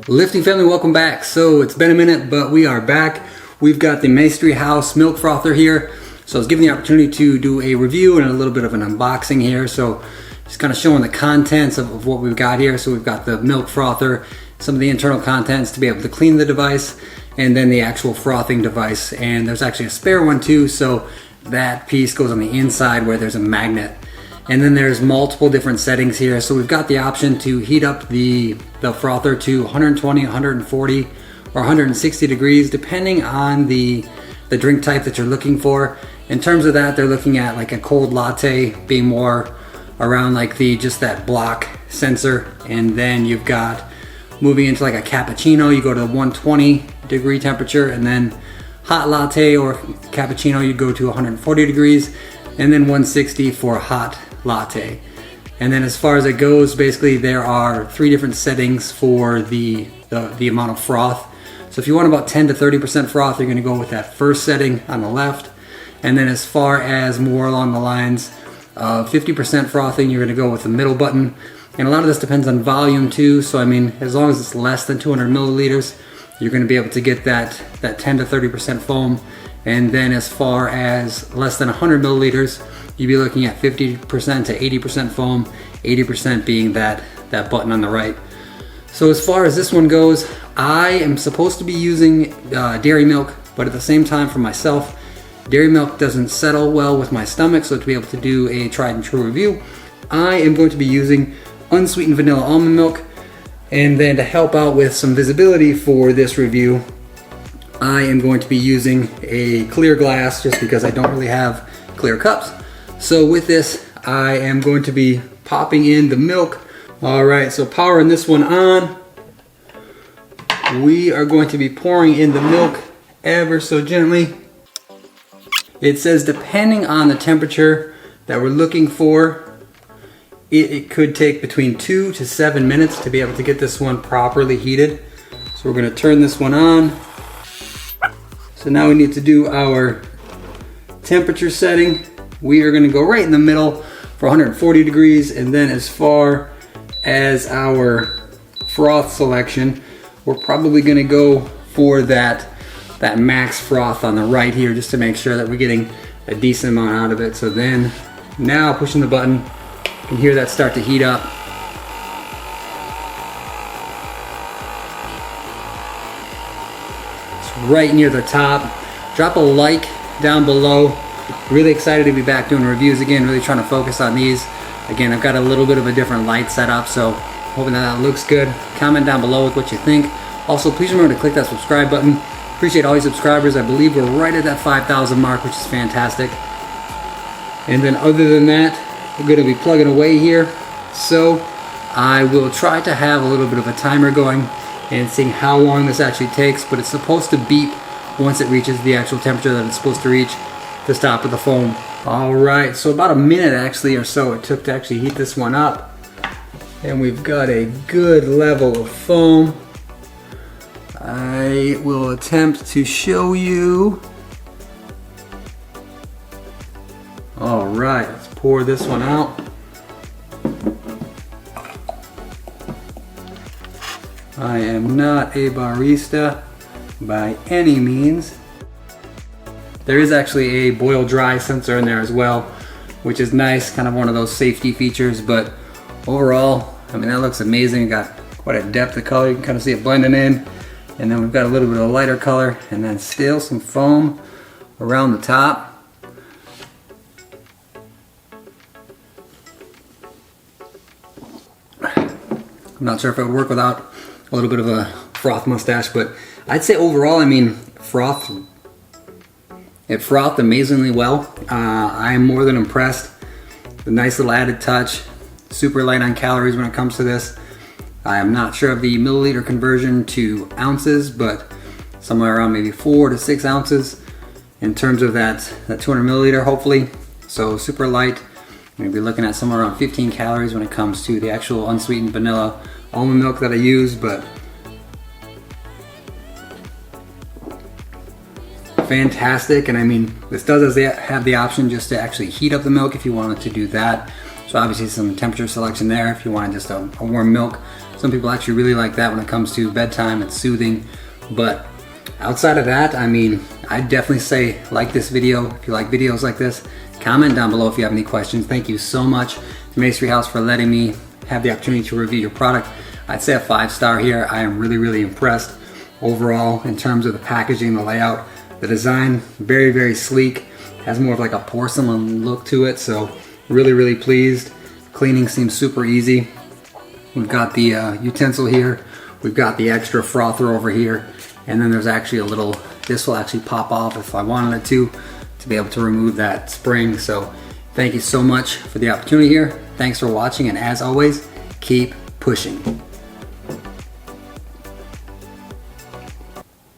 Lifting family, welcome back. So it's been a minute, but we are back. We've got the Maestri House Milk Frother here. So I was given the opportunity to do a review and a little bit of an unboxing here. So just kind of showing the contents of what we've got here. So we've got the milk frother, some of the internal contents to be able to clean the device, and then the actual frothing device. And there's actually a spare one too. So that piece goes on the inside where there's a magnet. And then there's multiple different settings here. So we've got the option to heat up the frother to 120, 140, or 160 degrees, depending on the drink type that you're looking for. In terms of that, they're looking at like a cold latte being more around like just that block sensor. And then you've got moving into like a cappuccino, you go to the 120 degree temperature, and then hot latte or cappuccino, you go to 140 degrees, and then 160 for hot latte. And then as far as it goes, basically there are 3 different settings for the amount of froth. So if you want about 10 to 30% froth, you're going to go with that first setting on the left. And then as far as more along the lines of 50% frothing, you're going to go with the middle button. And a lot of this depends on volume too. So I mean, as long as it's less than 200 milliliters, you're going to be able to get that 10 to 30% foam. And then as far as less than 100 milliliters, you'd be looking at 50% to 80% foam, 80% being that button on the right. So as far as this one goes, I am supposed to be using dairy milk, but at the same time for myself, dairy milk doesn't settle well with my stomach, so to be able to do a tried and true review, I am going to be using unsweetened vanilla almond milk. And then to help out with some visibility for this review, I am going to be using a clear glass just because I don't really have clear cups. So with this, I am going to be popping in the milk. All right, so powering this one on. We are going to be pouring in the milk ever so gently. It says depending on the temperature that we're looking for, it could take between 2 to 7 minutes to be able to get this one properly heated. So we're going to turn this one on. So now we need to do our temperature setting. We are going to go right in the middle for 140 degrees, and then as far as our froth selection, we're probably going to go for that max froth on the right here, just to make sure that we're getting a decent amount out of it. So then now pushing the button, you can hear that start to heat up. It's right near the top. Drop a like down below. Really excited to be back doing reviews again, really trying to focus on these. Again, I've got a little bit of a different light setup, so hoping that looks good. Comment down below with what you think. Also, please remember to click that subscribe button. Appreciate all your subscribers. I believe we're right at that 5,000 mark, which is fantastic. And then other than that, we're going to be plugging away here. So I will try to have a little bit of a timer going and seeing how long this actually takes, but it's supposed to beep once it reaches the actual temperature that it's supposed to reach to stop with the foam. All right, so about a minute actually or so it took to actually heat this one up. And we've got a good level of foam. I will attempt to show you. All right, let's pour this one out. I am not a barista by any means. There is actually a boil dry sensor in there as well, which is nice, kind of one of those safety features, but overall, I mean, that looks amazing. Got quite a depth of color, you can kind of see it blending in. And then we've got a little bit of lighter color, and then still some foam around the top. I'm not sure if it would work without a little bit of a froth mustache, but I'd say overall, I mean, it frothed amazingly well. I'm more than impressed. The nice little added touch, super light on calories when it comes to this. I am not sure of the milliliter conversion to ounces, but somewhere around maybe 4 to 6 ounces in terms of that 200 milliliter, hopefully. So super light. I'm gonna be looking at somewhere around 15 calories when it comes to the actual unsweetened vanilla almond milk that I use, but fantastic. And I mean, this does have the option just to actually heat up the milk if you wanted to do that. So obviously some temperature selection there if you wanted just a warm milk. So Some people actually really like that when it comes to bedtime. It's soothing. But outside of that, I mean, I'd definitely say like this video if you like videos like this. Comment down below if you have any questions. Thank you so much to Maestri House for letting me have the opportunity to review your product. I'd say a 5-star here. I am really, really impressed overall in terms of the packaging, the layout, the design. Very, very sleek. Has more of like a porcelain look to it, so really, really pleased. Cleaning seems super easy. We've got the utensil here. We've got the extra frother over here, and then there's actually a little, this will actually pop off if I wanted it to be able to remove that spring. So thank you so much for the opportunity here. Thanks for watching, and as always, keep pushing.